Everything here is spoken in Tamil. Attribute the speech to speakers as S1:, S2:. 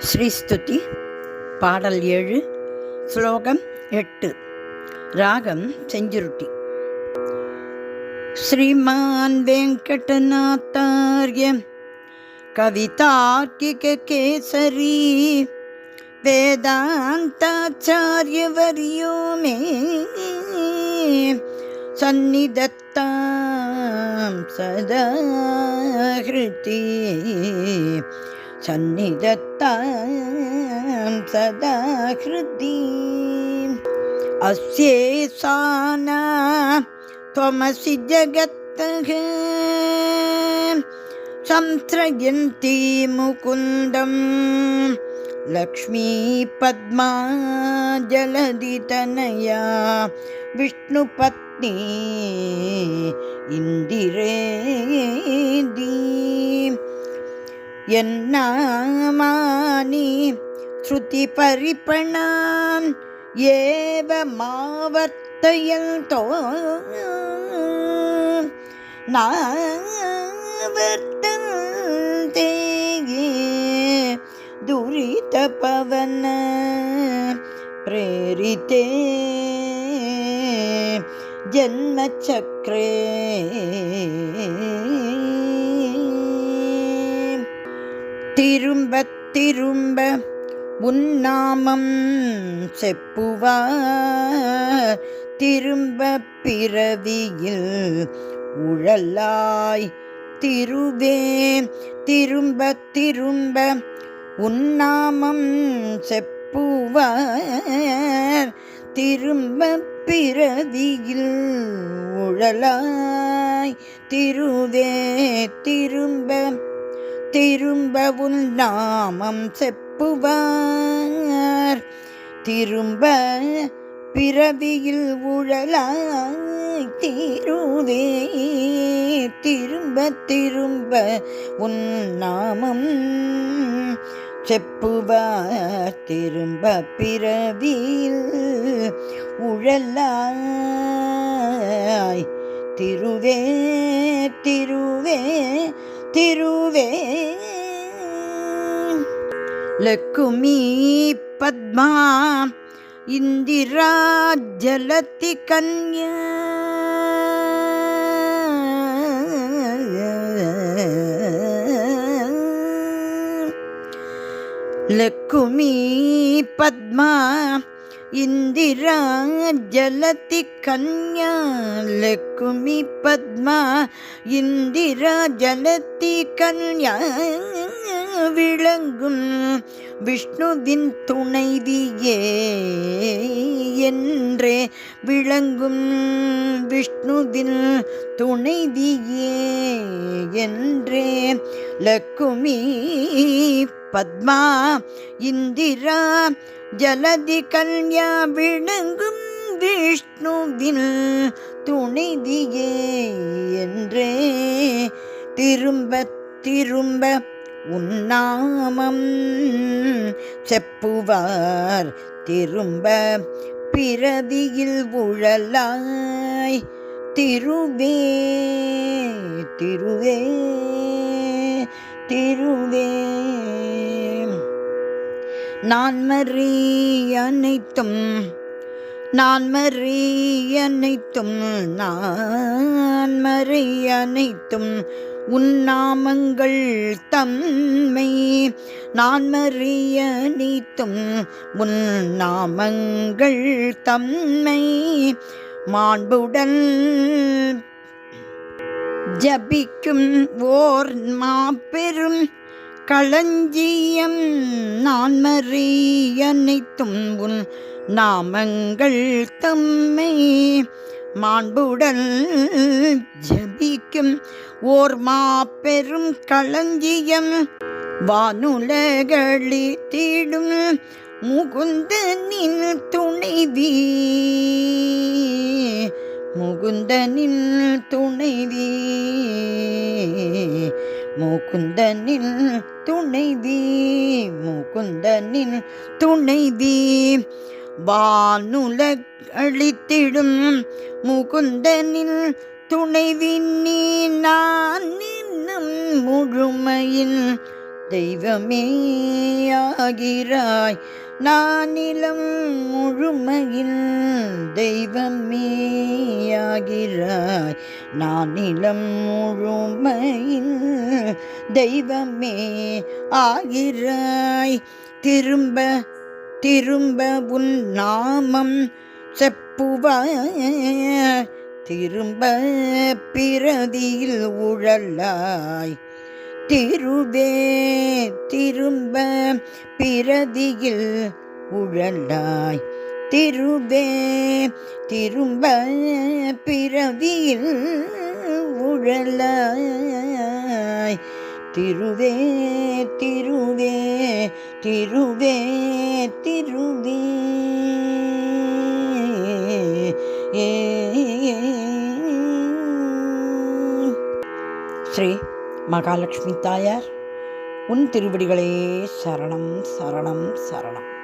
S1: ஸ்ரீஸ்துதி பாடல் 7 ஸ்லோகம் 8 ராகம் செஞ்சுருட்டி. ஸ்ரீமான் வெங்கடநாத்தார்ய கவிதார்க்கிக கேசரி வேதாந்தாச்சார்ய வரியோ மே சந்நிதத்தாம் சதா ஹ்ருதி சந்நிதத்தாம் சதா ஹ்ருதி. அஸ்யேசானா த்வமசி ஜகத்தஹ சம்ஸ்ரயந்தி முகுந்தம் லக்ஷ்மீ பத்மா ஜலதி தனயா விஷ்ணு பத்னி இந்திரேதி. என்னாமானி ஸ்ருதி பரிபணான் ஏவ மாவர்த்தயந்தோ நாவர்த்தந்தே துரித பவன பிரேரிதே ஜன்மசக்ரே. திரும்ப திரும்ப உன்னாமம் செப்புவார் திரும்ப பிறவியில் உழலாய் திருவே. திரும்ப திரும்ப உன்னாமம் செப்புவார் திரும்ப பிறவியில் உழலாய் திருவே. திரும்ப திரும்ப உன் நாமம் செப்புவார் திரும்ப பிறவியில் உழலாய் திருவே. திரும்ப திரும்ப உன் நாமம் செப்புவார் திரும்ப பிறவியில் உழலாய் திருவே. திருவே திருவே. லக்குமி பத்மா இந்திரா ஜலதி கன்யா லக்குமி பத்மா இந்திரா ஜலதி கன்யா. லக்குமி பத்மா இந்திரா ஜலதி கன்யா விளங்கும் விஷ்ணுவின் துணைவியே என்றே விளங்கும் விஷ்ணுவின் துணைவியே என்றே. லக்குமி பத்மா இந்திரா ஜலதி கன்யா விளங்கும் விஷ்ணுவின் துணைவியே என்றே. திரும்ப திரும்ப உன்னாமம் செப்புவார் திரும்ப பிறவியில் உழலாய் திருவே. திருவே திருவே. நான் மறி அனைத்தும் நான் மறி அனைத்தும் நான் மறி அனைத்தும் உன்னாமங்கள் தம்மை. நான் மறி அனைத்தும் உன்னாமங்கள் தம்மை மாண்புடன் ஜபிக்கும் ஓர் மாபெரும் களஞ்சியம். நான் மறி அனைத்தும் உன் நாமங்கள் தம்மை மாண்புடன் ஜபிக்கும் ஓர் மாபெரும் களஞ்சியம். வானுலகளி தீடும் முகுந்தனின் துணைவி முகுந்தனின் துணைவி முகுந்தனின் துணைவி முகுந்தனின் துணைவி. வானுலக அளித்திடும் முகுந்தனின் துணைவி நீ நான் இன்னும் முழுமையின் தெய்வமே ஆகிறாய் நான் நிலம் முழுமையில். தெய்வமே ஆகிறாய் நான் நிலம் முழுமையில். தெய்வமே ஆகிறாய் திரும்ப திரும்ப உன் நாமம் செப்புவாய். திரும்ப பிரதியில் உழலாய். திருவே திரும்ப பிரதியில் உழலாய். திருவே திரும்ப பிரதியில் உழலாய். திருவே திருவே திருவே திருவே ஸ்ரீ மகாலட்சுமி தாயார் உன் திருவடிகளே சரணம் சரணம் சரணம்.